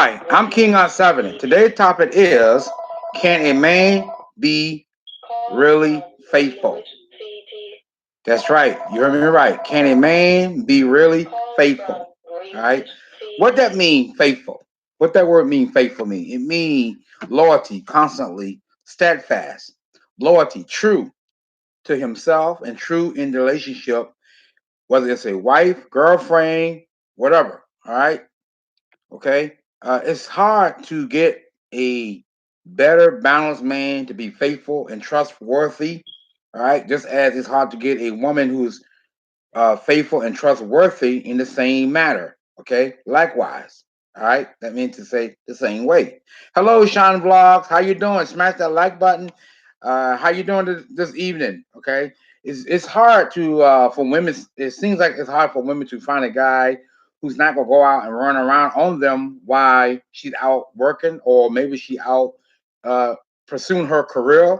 Hi, I'm King on 7. Today's topic is, can a man be really faithful? That's right. You heard me right. Can a man be really faithful? All right. What that mean, faithful? What that word mean, faithful mean? It mean loyalty, constantly, steadfast, loyalty, true to himself and true in the relationship, whether it's a wife, girlfriend, whatever. All right. Okay. It's hard to get a better balanced man to be faithful and trustworthy. All right. Just as it's hard to get a woman who's faithful and trustworthy in the same matter. Okay. Likewise. All right. That means to say the same way. Hello, Sean Vlogs. How you doing? Smash that like button. How you doing this evening? Okay. It's hard to for women. It seems like it's hard for women to find a guy who's not gonna go out and run around on them while she's out working, or maybe she out uh, pursuing her career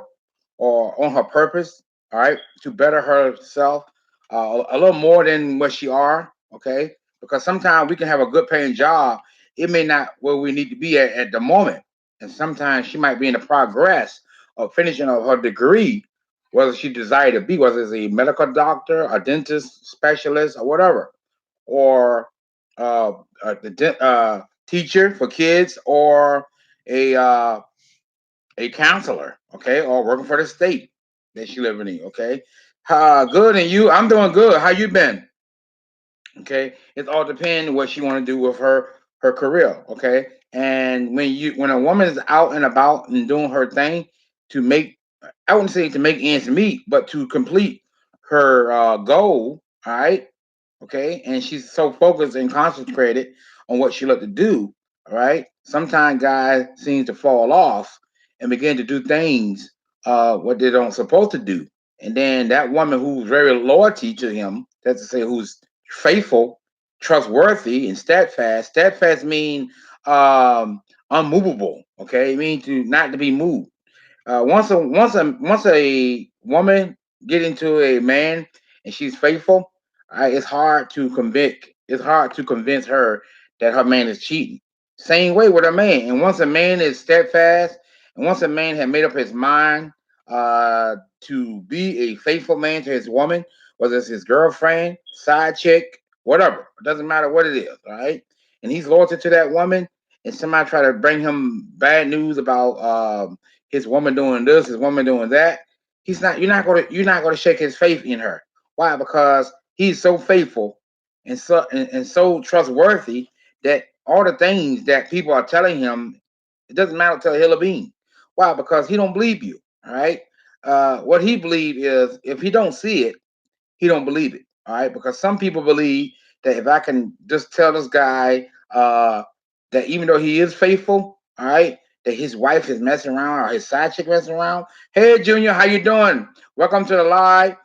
or on her purpose. All right, to better herself a little more than what she are. Okay, because sometimes we can have a good paying job. It may not where we need to be at the moment, and sometimes she might be in the progress of finishing of her degree, whether she desire to be, whether it's a medical doctor, a dentist specialist, or whatever, or uh, teacher for kids, or a uh, a counselor, okay, or working for the state that she living in, okay. Good, and you? I'm doing good. How you been? Okay, it all depends what she want to do with her career, okay. And when a woman is out and about and doing her thing to make, I wouldn't say to make ends meet, but to complete her goal, all right, okay, and she's so focused and concentrated on what she like to do, all right. Sometimes guys seem to fall off and begin to do things what they don't supposed to do, and then that woman who's very loyalty to him, that's to say who's faithful, trustworthy, and steadfast. Steadfast mean unmovable, okay. It means to not to be moved. Once a woman get into a man and she's faithful, it's hard to convict. It's hard to convince her that her man is cheating. Same way with a man. And once a man is steadfast, and once a man has made up his mind to be a faithful man to his woman, whether it's his girlfriend, side chick, whatever, it doesn't matter what it is, all right. And he's loyal to that woman, and somebody try to bring him bad news about his woman doing this, his woman doing that, he's not. You're not going to shake his faith in her. Why? Because he's so faithful and so trustworthy that all the things that people are telling him, it doesn't matter to a hill of bean. Why? Because he don't believe you. All right. What he believe is if he don't see it, he don't believe it. All right. Because some people believe that if I can just tell this guy that even though he is faithful, all right, that his wife is messing around or his side chick messing around. Hey, Junior, how you doing? Welcome to the live.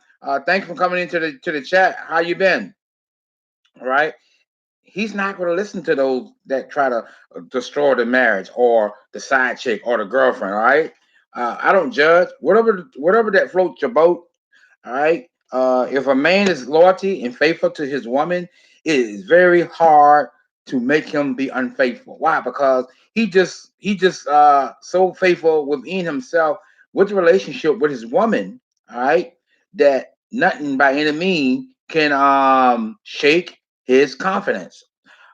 Thanks for coming into the chat. How you been? All right. He's not going to listen to those that try to destroy the marriage or the side chick or the girlfriend. All right. I don't judge. Whatever that floats your boat. All right. If a man is loyalty and faithful to his woman, it is very hard to make him be unfaithful. Why? Because he just so faithful within himself with the relationship with his woman. All right, that nothing by any means can shake his confidence.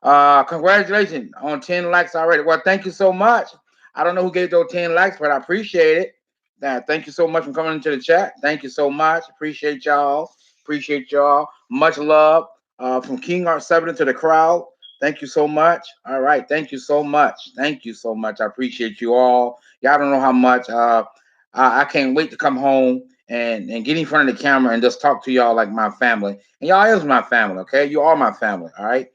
Congratulations on 10 likes already. Well, thank you so much. I don't know who gave those 10 likes, but I appreciate it. Thank you so much for coming into the chat. Thank you so much. Appreciate y'all. Appreciate y'all. Much love from King Art 7 to the crowd. Thank you so much. All right. Thank you so much. Thank you so much. I appreciate you all. Y'all don't know how much. I can't wait to come home and get in front of the camera and just talk to y'all like my family. And y'all is my family, okay? You are my family, all right?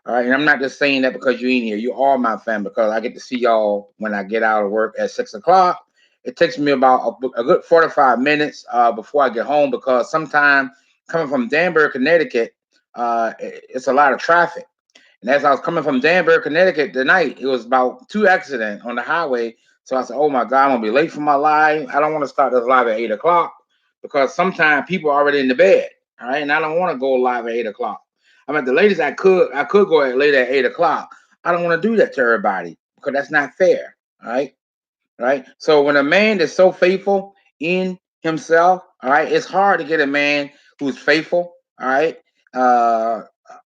All right, and I'm not just saying that because you're in here. You are my family because I get to see y'all when I get out of work at 6 o'clock. It takes me about a good 45 minutes before I get home because sometimes coming from Danbury, Connecticut, it's a lot of traffic. And as I was coming from Danbury, Connecticut tonight, it was about 2 accidents on the highway. So I said, "Oh my God, I'm gonna be late for my live. I don't want to start this live at 8 o'clock because sometimes people are already in the bed. All right, and I don't want to go live at 8 o'clock. I mean, the latest I could go at late at 8 o'clock. I don't want to do that to everybody because that's not fair. All right. Right. So when a man is so faithful in himself, all right, it's hard to get a man who's faithful. All right. Uh,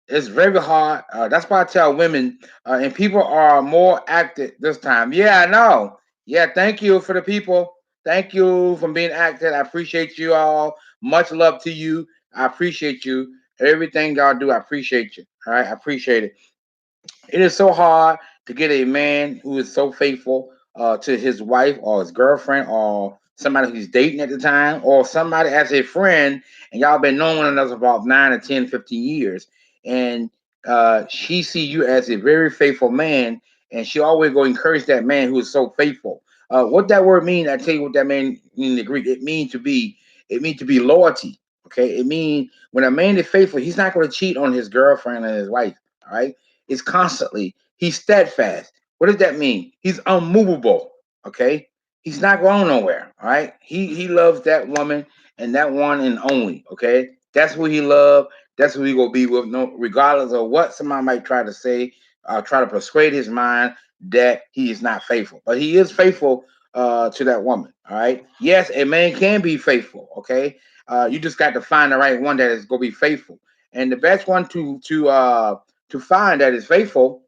it's very hard. That's why I tell women, and people are more active this time. Yeah, I know. Yeah, thank you for the people. Thank you for being active. I appreciate you all. Much love to you. I appreciate you. Everything y'all do, I appreciate you. All right, I appreciate it. It is so hard to get a man who is so faithful to his wife or his girlfriend or somebody he's dating at the time or somebody as a friend and y'all been knowing one another for about 9 or 10, 15 years. And she see you as a very faithful man and she always go encourage that man who is so faithful. What that word mean, I tell you what that mean in the Greek. It means to be loyalty. Okay. It means when a man is faithful, he's not going to cheat on his girlfriend and his wife. All right, is constantly. He's steadfast. What does that mean? He's unmovable. Okay, he's not going nowhere. All right, he loves that woman and that one and only. Okay, that's who he loves. That's who he gonna be with. No, regardless of what somebody might try to say, try to persuade his mind that he is not faithful, but he is faithful to that woman. All right. Yes, a man can be faithful. Okay. You just got to find the right one that is gonna be faithful, and the best one to find that is faithful,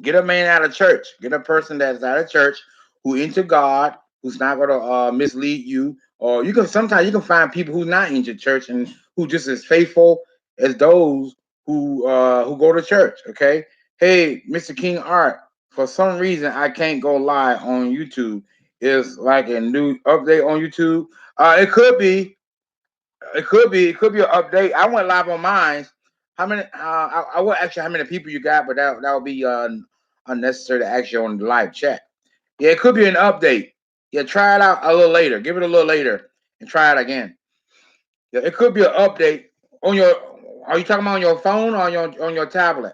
get a man out of church. Get a person that's out of church who into God, who's not going to mislead you. Or you can sometimes you can find people who's not into church and who just as faithful as those who go to church. Okay. Hey, Mr. King Art. For some reason, I can't go live on YouTube. Is like a new update on YouTube. It could be it could be an update. I went live on mine. How many? I will ask you how many people you got, but that would be unnecessary to ask you on the live chat. Yeah, it could be an update. Yeah, try it out a little later. Give it a little later and try it again. Yeah, it could be an update on your. Are you talking about on your phone or on your tablet?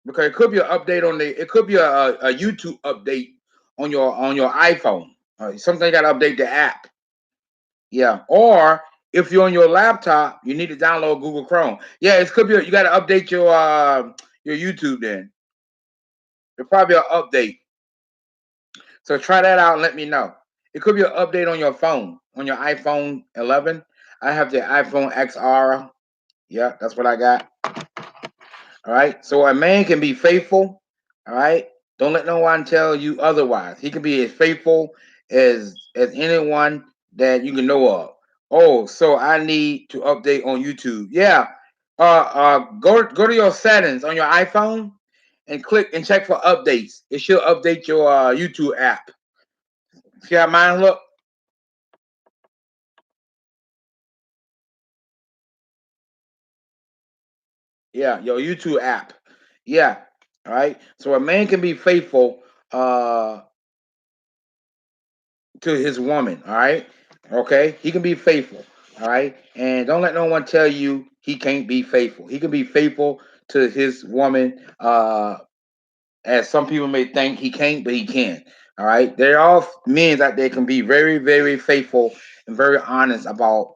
Because it could be an update on the. It could be a YouTube update on your iPhone. Something you got to update the app. Yeah. Or if you're on your laptop, you need to download Google Chrome. Yeah, it could be you got to update your YouTube then. It'll probably be an update. So try that out and let me know. It could be an update on your phone, on your iPhone 11. I have the iPhone XR. Yeah, that's what I got. All right. So a man can be faithful. All right. Don't let no one tell you otherwise. He can be as faithful as anyone that you can know of. Oh, so I need to update on YouTube. Yeah. Go to your settings on your iPhone and click and check for updates. It should update your YouTube app. See how mine look? Yeah, your YouTube app. Yeah. All right. So a man can be faithful uh to his woman. All right. Okay. He can be faithful. All right. And don't let no one tell you he can't be faithful. He can be faithful to his woman. As some people may think he can't, but he can. All right. There are men out there can be very, very faithful and very honest about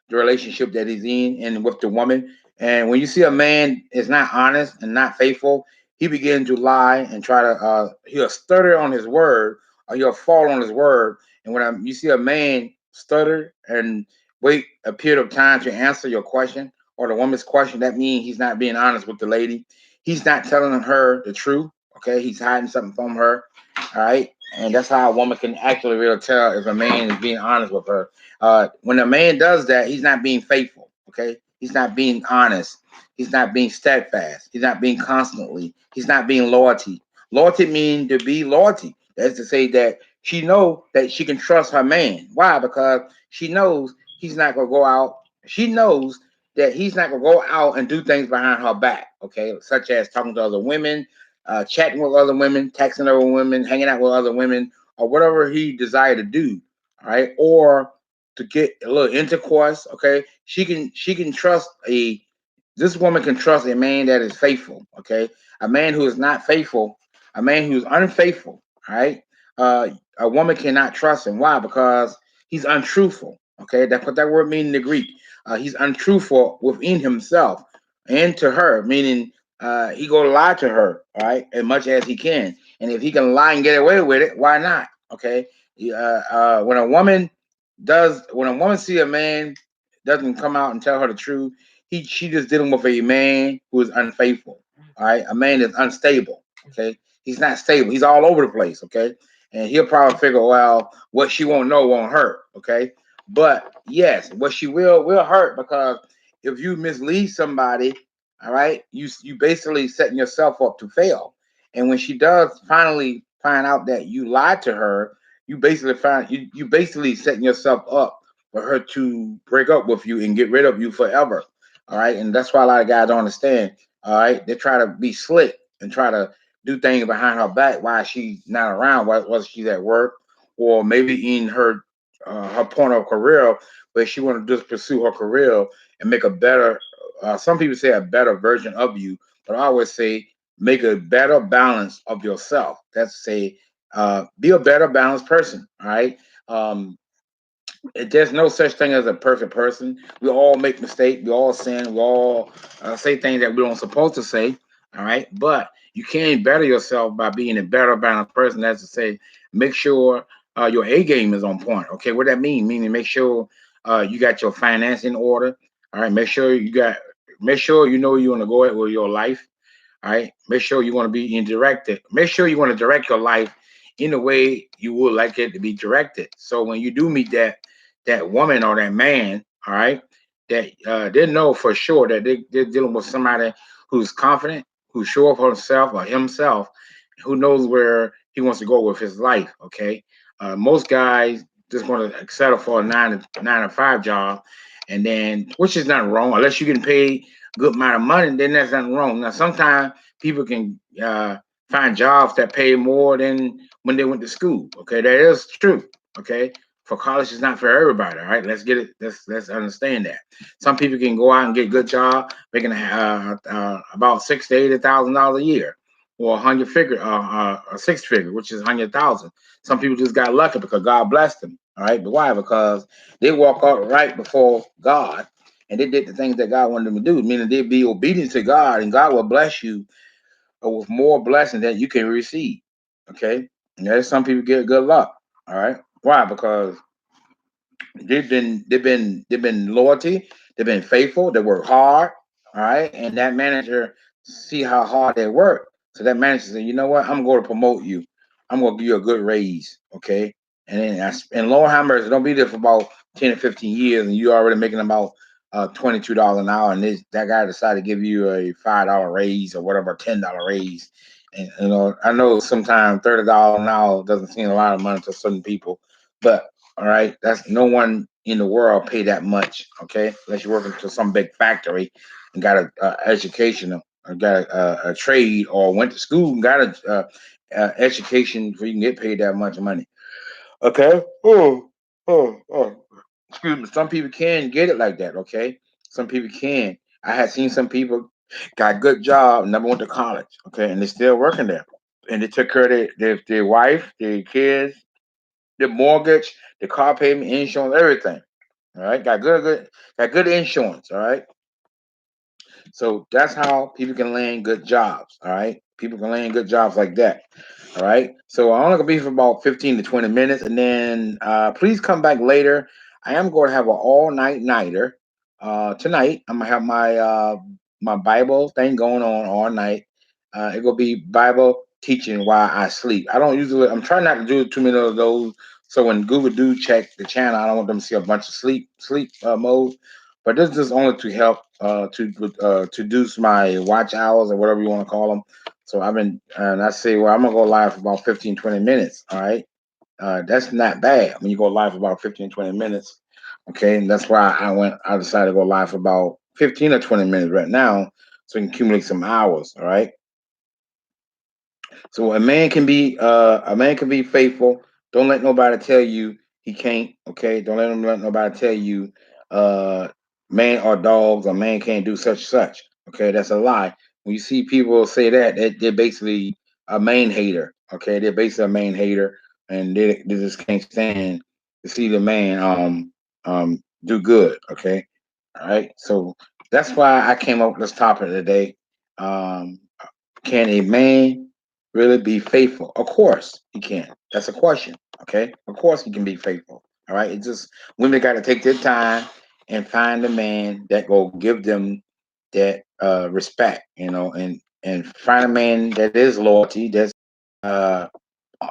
the relationship that he's in and with the woman. And when you see a man is not honest and not faithful, he begins to lie and try to he'll stutter on his word or he'll fall on his word. And when you see a man stutter and wait a period of time to answer your question or the woman's question, that means he's not being honest with the lady. He's not telling her the truth. Okay, he's hiding something from her. All right, and that's how a woman can actually really tell if a man is being honest with her. When a man does that, he's not being faithful. Okay, he's not being honest. He's not being steadfast. He's not being constantly. He's not being loyalty. Loyalty means to be loyalty. That's to say that she know that she can trust her man. Why? Because she knows he's not gonna go out. She knows that he's not gonna go out and do things behind her back. Okay, such as talking to other women, chatting with other women, texting other women, hanging out with other women, or whatever he desired to do. All right, or to get a little intercourse. Okay, she can trust a this woman can trust a man that is faithful. Okay, a man who is not faithful, a man who is unfaithful. All right, a woman cannot trust him. Why? Because he's untruthful. Okay, that's what that word means in the Greek. He's untruthful within himself and to her, meaning he gonna lie to her, all right, as much as he can. And if he can lie and get away with it, why not? Okay. When a woman when a woman see a man doesn't come out and tell her the truth, she just dealing with a man who is unfaithful. All right, a man is unstable. Okay, he's not stable. He's all over the place. Okay, and he'll probably figure, well, what she won't know won't hurt. Okay, but yes, what she will hurt, because if you mislead somebody, all right, you basically setting yourself up to fail. And when she does finally find out that you lied to her, you basically setting yourself up for her to break up with you and get rid of you forever. All right, and that's why a lot of guys don't understand. All right, they try to be slick and try to do things behind her back while she's not around, whether she's at work or maybe in her point of career, where she want to just pursue her career and make a better. Some people say a better version of you, but I always say make a better balance of yourself. That's say be a better balanced person. All right. There's no such thing as a perfect person. We all make mistakes. We all sin. We all say things that we don't supposed to say. All right, but you can better yourself by being a better balanced person. That's to say, make sure your A game is on point. Okay, what that mean? Meaning, make sure you got your finance in order. All right, make sure you know where you want to go at with your life. All right. Make sure you want to be in directed. Make sure you want to direct your life in the way you would like it to be directed. So when you do meet that woman or that man, all right, that they know for sure that they're dealing with somebody who's confident, who's sure of himself or himself, who knows where he wants to go with his life. Okay. Most guys just want to settle for a nine to five job, and then which is not wrong unless you're getting paid good amount of money, then that's nothing wrong. Now, sometimes people can find jobs that pay more than when they went to school. Okay, that is true. Okay, for college is not for everybody. All right, let's get it. Let's understand that. Some people can go out and get a good job, making about $60,000 to $80,000 a year, or a six figure, which is 100,000. Some people just got lucky because God blessed them. All right, but why? Because they walk out right before God, and they did the things that God wanted them to do, meaning they'd be obedient to God, and God will bless you with more blessing that you can receive. Okay, and there's some people get good luck. All right, why? Because they've been loyalty, they've been faithful, they work hard. All right, and that manager see how hard they work, so that manager said, you know what, I'm going to promote you. I'm going to give you a good raise. Okay, and then and Lord have mercy, don't be there for about 10 or 15 years, and you already making about $22 an hour, and that guy decided to give you a $5 raise or whatever, $10 raise. And I know sometimes $30 an hour doesn't seem a lot of money to certain people, but all right, that's no one in the world pay that much. Okay, unless you're working for some big factory and got a education or got a trade or went to school and got education where you can get paid that much money. Okay. Oh. Excuse me. Some people can get it like that. Okay. Some people can. I had seen some people got good job, never went to college. Okay, and they're still working there, and they took care of their wife, their kids, the mortgage, the car payment, insurance, everything. All right, got good insurance. All right, so that's how people can land good jobs. All right, people can land good jobs like that. All right, so I'm only gonna be for about 15 to 20 minutes, and then please come back later. I am going to have an all night nighter tonight. I'm gonna have my Bible thing going on all night. It will be Bible teaching while I sleep. I don't usually. I'm trying not to do too many of those. So when Google do check the channel, I don't want them to see a bunch of sleep mode. But this is only to help to reduce my watch hours or whatever you want to call them. So I've been, and I say, well, I'm gonna go live for about 15, 20 minutes. All right, that's not bad when you go live for about 15, 20 minutes. Okay, and that's why I decided to go live for about 15 or 20 minutes right now, so we can accumulate some hours. All right. So a man can be faithful. Don't let nobody tell you he can't. Okay, don't let nobody tell you uh man or dogs or man can't do such such. Okay, that's a lie. When you see people say that, they're basically a man hater. Okay, they're basically a man hater, and they just can't stand to see the man do good. Okay, all right. So that's why I came up with this topic today. Um, can a man really be faithful? Of course he can. That's a question. Okay, of course he can be faithful. All right. It's just women got to take their time and find a man that will give them that respect, and find a man that is loyalty, that's uh,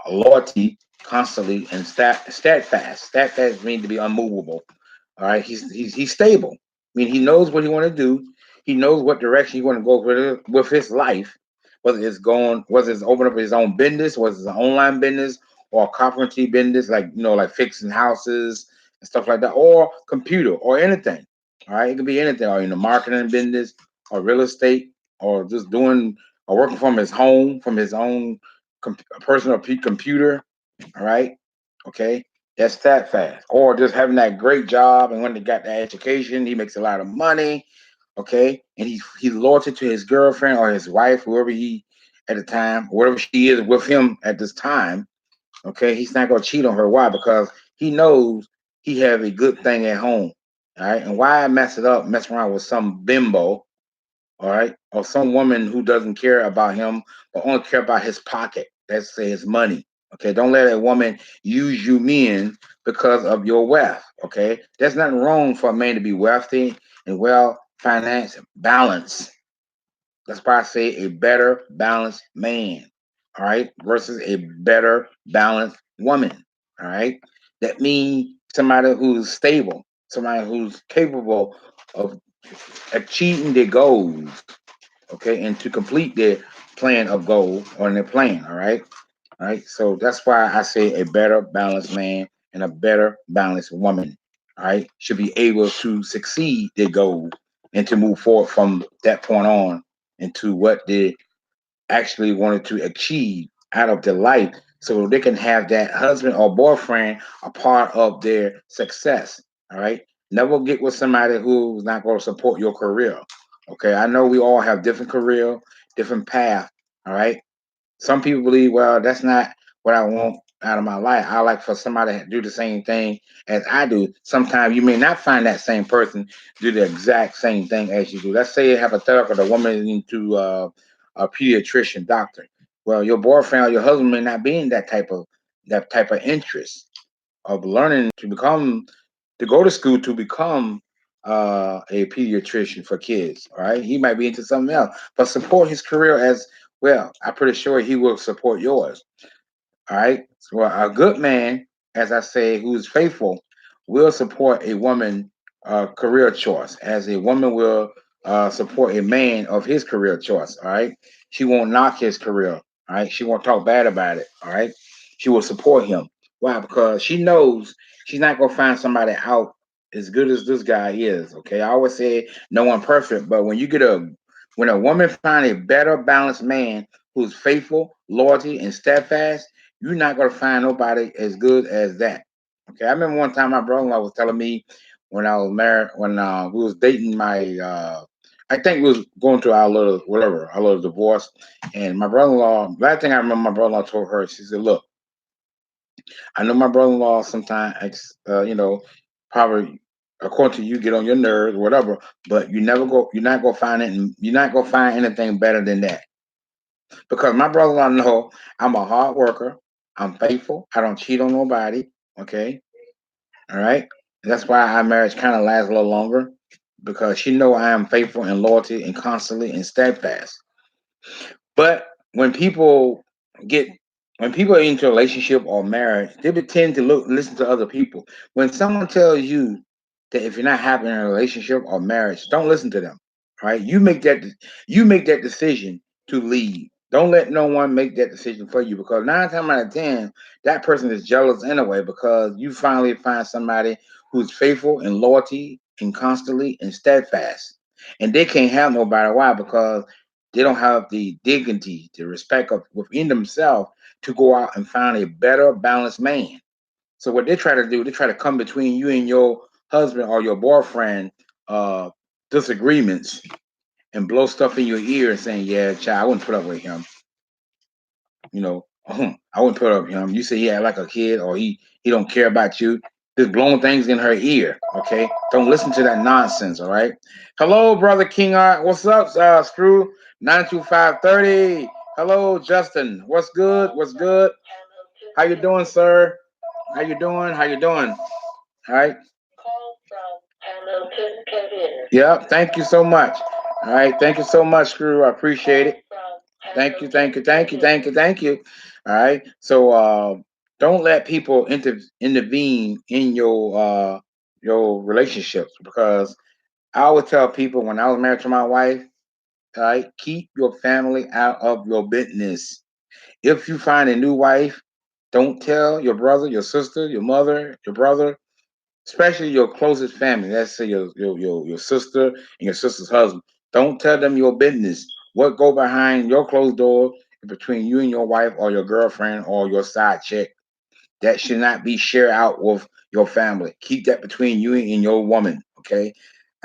loyalty constantly and steadfast. Steadfast means to be unmovable. All right, he's stable. I mean, he knows what he want to do. He knows what direction he want to go with his life. Whether it's open up his own business, whether it's an online business or a carpentry business, like like fixing houses and stuff like that, or computer or anything. All right, it could be anything, or in the marketing business, or real estate, or just doing or working from his home, from his own personal computer. All right, okay, that's that fast. Or just having that great job, and when he got that education, he makes a lot of money. Okay, and he's loyal to his girlfriend or his wife, whoever he at the time, whatever she is with him at this time. Okay, he's not gonna cheat on her. Why? Because he knows he have a good thing at home. All right, and why mess around with some bimbo, all right, or some woman who doesn't care about him but only care about his pocket. Let's say his money. Okay, don't let a woman use you men because of your wealth. Okay, there's nothing wrong for a man to be wealthy and well financed, balanced. That's why I say a better balanced man. All right, versus a better balanced woman. All right, that means somebody who's stable, somebody who's capable of achieving their goals, okay, and to complete their plan of goal on their plan. All right. So that's why I say a better balanced man and a better balanced woman, all right, should be able to succeed their goal and to move forward from that point on into what they actually wanted to achieve out of their life so they can have that husband or boyfriend a part of their success. All right. Never get with somebody who's not going to support your career. Okay. I know we all have different career, different path. All right. Some people believe, well, that's not what I want out of my life. I like for somebody to do the same thing as I do. Sometimes you may not find that same person do the exact same thing as you do. Let's say hypothetical, the woman is into a pediatrician doctor. Well, your boyfriend or your husband may not be in that type of interest of learning to go to school to become a pediatrician for kids. All right, he might be into something else, but support his career as well. I'm pretty sure he will support yours. All right. So a good man, as I say, who's faithful, will support a woman career choice, as a woman will support a man of his career choice. All right. She won't knock his career. All right. She won't talk bad about it. All right. She will support him. Why? Because she knows she's not gonna find somebody out as good as this guy is. Okay. I always say no one perfect, but when a woman find a better balanced man who's faithful, loyalty, and steadfast, you're not gonna find nobody as good as that. Okay, I remember one time my brother-in-law was telling me when I was married, when we was dating my, I think we was going through our little whatever, our little divorce, and my brother-in-law. Last thing I remember, my brother-in-law told her, she said, "Look, I know my brother-in-law sometimes, probably." According to you, get on your nerves, whatever. But you're not gonna find it. You're not gonna find anything better than that because my brother-in-law know I'm a hard worker. I'm faithful. I don't cheat on nobody. Okay, all right. That's why our marriage kind of lasts a little longer because she know I am faithful and loyalty and constantly and steadfast. But get when people are into a relationship or marriage, they would tend to listen to other people. When someone tells you that if you're not happy in a relationship or marriage, don't listen to them. Right? You make that decision to leave. Don't let no one make that decision for you because 9 times out of 10, that person is jealous anyway because you finally find somebody who's faithful and loyalty and constantly and steadfast. And they can't have nobody. Why? Because they don't have the dignity, the respect of within themselves to go out and find a better balanced man. So what they try to do, they try to come between you and your husband or your boyfriend uh disagreements and blow stuff in your ear and saying, "Yeah, child, I wouldn't put up with him." You know, I wouldn't put up with him. You say he act like a kid or he don't care about you. Just blowing things in her ear. Okay, don't listen to that nonsense. All right. Hello, brother King Art. What's up, Screw? 92530. Hello, Justin. What's good? What's good? How you doing, sir? How you doing? How you doing? All right. Yep. Thank you so much. All right. Thank you so much, Screw. I appreciate it. Thank you. Thank you. Thank you. Thank you. Thank you. All right. So don't let people intervene in your relationships, because I always tell people when I was married to my wife, all right, keep your family out of your business. If you find a new wife, don't tell your brother, your sister, your mother, your brother, especially your closest family. Let's say your sister and your sister's husband. Don't tell them your business. What go behind your closed door between you and your wife or your girlfriend or your side chick, that should not be shared out with your family. Keep that between you and your woman. Okay.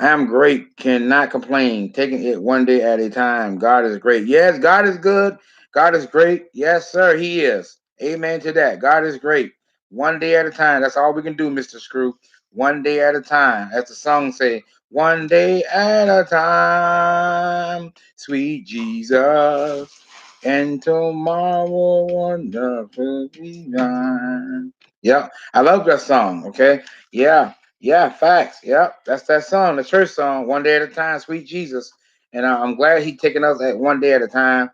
I'm great. Cannot complain. Taking it one day at a time. God is great. Yes, God is good. God is great. Yes, sir. He is. Amen to that. God is great. One day at a time. That's all we can do, Mr. Screw. One day at a time. As the song say, one day at a time. Sweet Jesus. And tomorrow wonderful divine. Yep, I love that song. Okay, yeah, yeah, facts. Yep, that's that song, the church song. One day at a time, sweet Jesus. And I'm glad He taking us at one day at a time,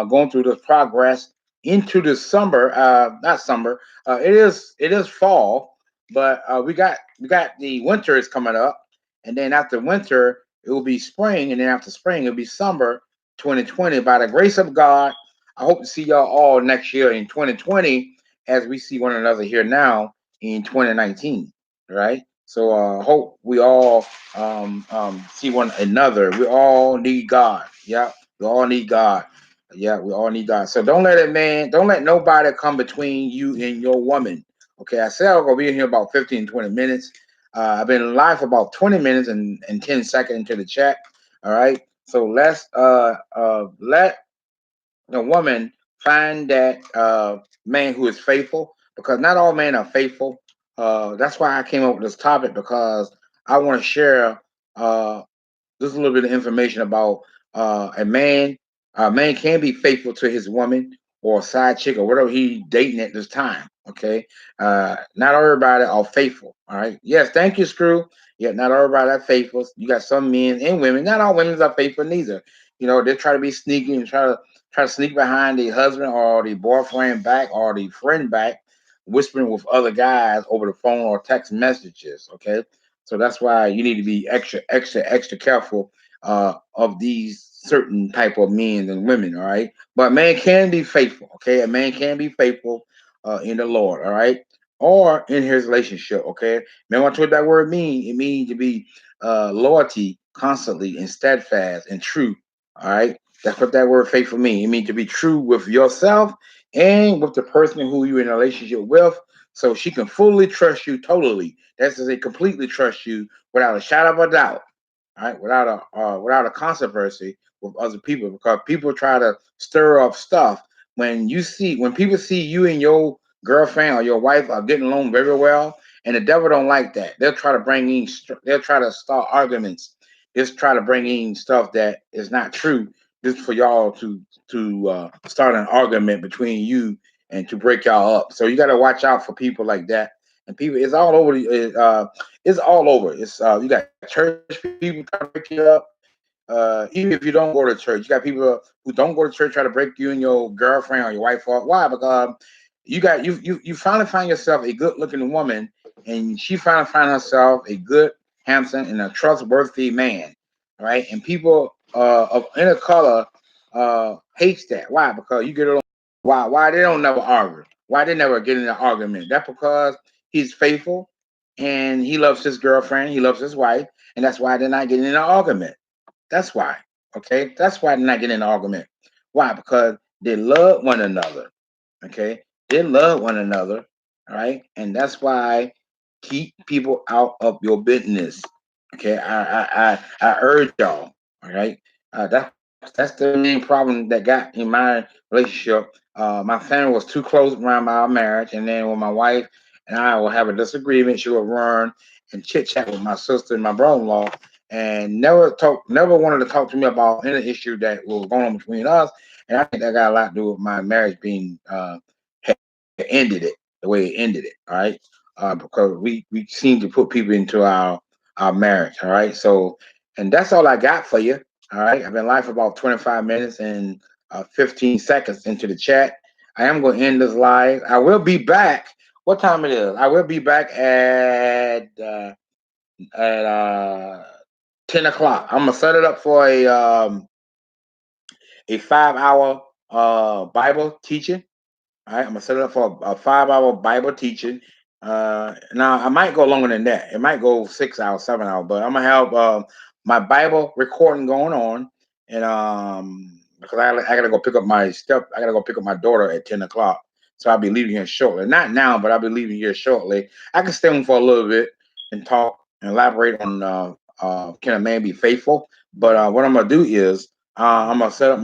going through this progress into the summer. Not summer. It is fall, but we got the winter is coming up, and then after winter it will be spring, and then after spring it'll be summer 2020. By the grace of God, I hope to see y'all all next year in 2020, as we see one another here now in 2019. Right? So hope we all see one another. We all need God. Yeah, we all need God. Yeah, we all need God. So don't let nobody come between you and your woman. Okay, I said I'm gonna be in here about 15, 20 minutes. I've been live for about 20 minutes and 10 seconds into the chat. All right. So let's let the woman find that man who is faithful, because not all men are faithful. That's why I came up with this topic, because I want to share just a little bit of information about a man. A man can be faithful to his woman or a side chick or whatever he dating at this time. Okay, not everybody are faithful. All right. Yes, thank you, Screw. Yeah, not everybody are faithful. You got some men and women. Not all women are faithful neither. They try to be sneaky and try to sneak behind the husband or the boyfriend back or the friend back, whispering with other guys over the phone or text messages. Okay, so that's why you need to be extra, extra, extra careful of these certain type of men and women. All right, but man can be faithful. Okay, a man can be faithful in the Lord. All right, or in his relationship. Okay, remember what that word mean? It means to be loyalty constantly and steadfast and true. All right, that's what that word faithful means. It means to be true with yourself and with the person who you're in a relationship with, so she can fully trust you totally. That's to say, completely trust you without a shadow of a doubt. All right, without a controversy with other people, because people try to stir up stuff. When people see you and your girlfriend or your wife are getting along very well, and the devil don't like that, they'll try to start arguments, just try to bring in stuff that is not true, just for y'all to start an argument between you and to break y'all up. So you got to watch out for people like that. And people, it's all over. It's all over. It's you got church people trying to break you up. Even if you don't go to church, you got people who don't go to church try to break you and your girlfriend or your wife up. Why? Because you finally find yourself a good looking woman, and she finally find herself a good, handsome, and a trustworthy man. Right? And people of any color hates that. Why? Because you get along. Why they don't never argue? Why they never get in an argument? That's because he's faithful and he loves his girlfriend, he loves his wife, and that's why they're not getting in an argument. That's why. Okay, that's why they're not getting in an argument. Why? Because they love one another. Okay, they love one another. All right, and that's why keep people out of your business. Okay, I urge y'all. All right, that's the main problem that got in my relationship. My family was too close around our marriage, and then when my wife and I will have a disagreement, she will run and chit chat with my sister and my brother-in-law, and never wanted to talk to me about any issue that was going on between us. And I think that got a lot to do with my marriage being had ended it the way it ended it. All right, because we seem to put people into our marriage. All right, so and that's all I got for you. All right, I've been live for about 25 minutes and 15 seconds into the chat. I am going to end this live. I will be back. What time it is? I will be back at 10 o'clock. I'm gonna set it up for a 5 hour Bible teaching. All right, I'm gonna set it up for a 5 hour Bible teaching. Now I might go longer than that. It might go 6 hours, 7 hours, but I'm gonna have my Bible recording going on, and because I gotta go pick up my stuff. I gotta go pick up my daughter at 10 o'clock. So I'll be leaving here shortly. Not now, but I'll be leaving here shortly. I can stay on for a little bit and talk and elaborate on can a man be faithful? But what I'm gonna do is I'm gonna set up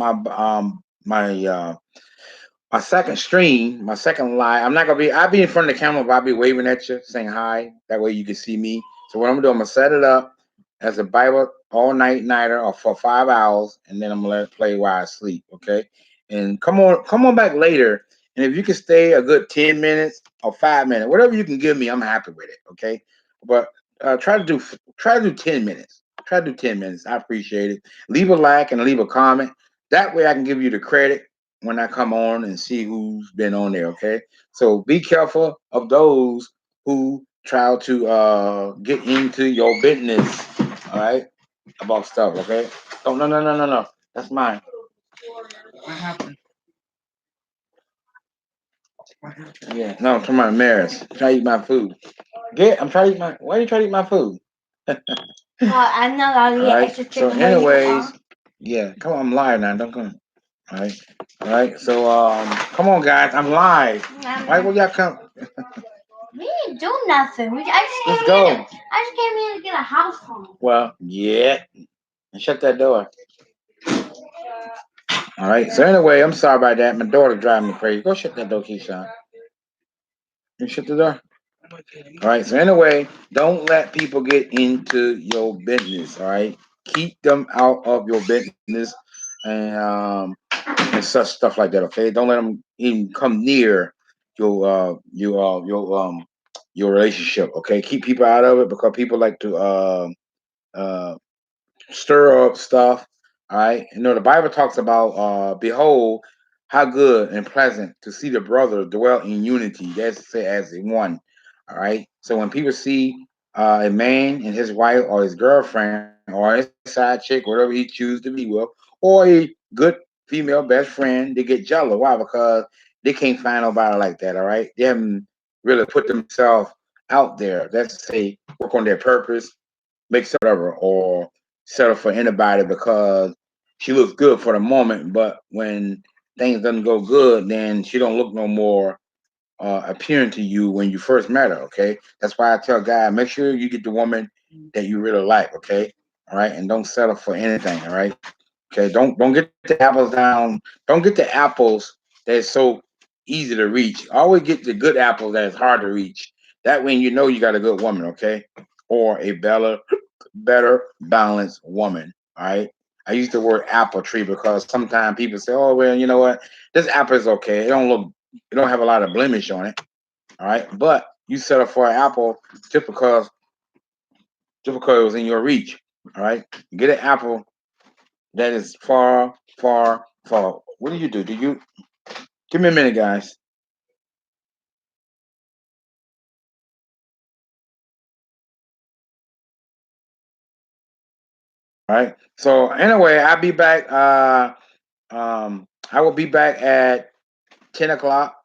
my second stream, my second live. I'm not gonna be. I'll be in front of the camera, but I'll be waving at you, saying hi. That way you can see me. So what I'm gonna do, I'm gonna set it up as a Bible all night nighter or for 5 hours, and then I'm gonna let it play while I sleep. Okay. And come on back later. And if you can stay a good 10 minutes or 5 minutes, whatever you can give me, I'm happy with it. Okay. But try to do 10 minutes. Try to do 10 minutes. I appreciate it. Leave a like and leave a comment. That way I can give you the credit when I come on and see who's been on there. Okay, so be careful of those who try to get into your business. All right, about stuff. Okay. Oh no. That's mine. What happened? Yeah. No, come on, Maris. Try to eat my food. I'm trying to eat my. Why are you trying to eat my food? I'm not allowed to All get right. extra So, chicken, but you anyways, are. yeah. Come on, I'm live now. Don't come. All right. All right. So, come on, guys. I'm live. All right. Well, y'all come. We didn't do nothing. Let's go. I just came here to get a house phone. Well, yeah. And shut that door. All right. So anyway, I'm sorry about that. My daughter driving me crazy. Go shut that door, Keyshawn. You shut the door. All right. So anyway, don't let people get into your business. All right. Keep them out of your business and such stuff like that. Okay. Don't let them even come near your relationship. Okay. Keep people out of it because people like to uh stir up stuff. All right. You know, the Bible talks about behold, how good and pleasant to see the brother dwell in unity. That's say as a one. All right. So when people see a man and his wife or his girlfriend or his side chick, whatever he chooses to be with, or a good female best friend, they get jealous. Why? Because they can't find nobody like that. All right. They haven't really put themselves out there. Let's say work on their purpose, make whatever, or settle for anybody because she looks good for the moment, but when things doesn't go good, then she don't look no more appearing to you when you first met her. Okay, that's why I tell guys, make sure you get the woman that you really like. Okay, all right, and don't settle for anything. All right, okay, don't get the apples down. Don't get the apples that's so easy to reach. Always get the good apples that is hard to reach. That way you know you got a good woman. Okay, or a better balanced woman. All right. I use the word apple tree because sometimes people say, "Oh well, you know what? This apple is okay. It don't have a lot of blemish on it." All right, but you settle for an apple just because it was in your reach. All right, get an apple that is far, far, far. What do you do? Do you give me a minute, guys? All right. So anyway, I'll be back. I will be back at 10 o'clock.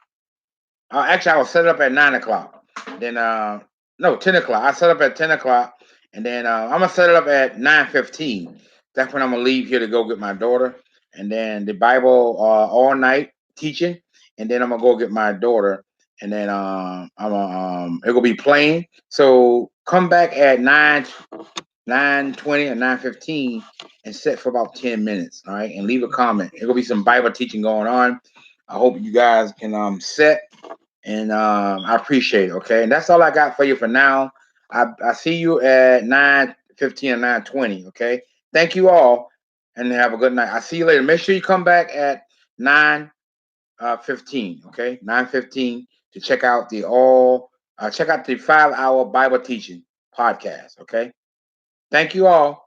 Actually, I will set it up at 9 o'clock. Then, no, 10 o'clock. I set up at 10 o'clock, and then I'm gonna set it up at 9:15. That's when I'm gonna leave here to go get my daughter, and then the Bible all night teaching, and then I'm gonna go get my daughter, and then it will be playing. So come back at 9:20 or 9:15 and set for about 10 minutes. All right, and leave a comment. It will be some Bible teaching going on. I hope you guys can set and I appreciate it. Okay, and that's all I got for you for now. I see you at 9:15 and 9:20. Okay. Thank you all, and have a good night. I'll see you later. Make sure you come back at 9:15. Okay, 9:15 to check out the 5-hour Bible teaching podcast. Okay. Thank you all.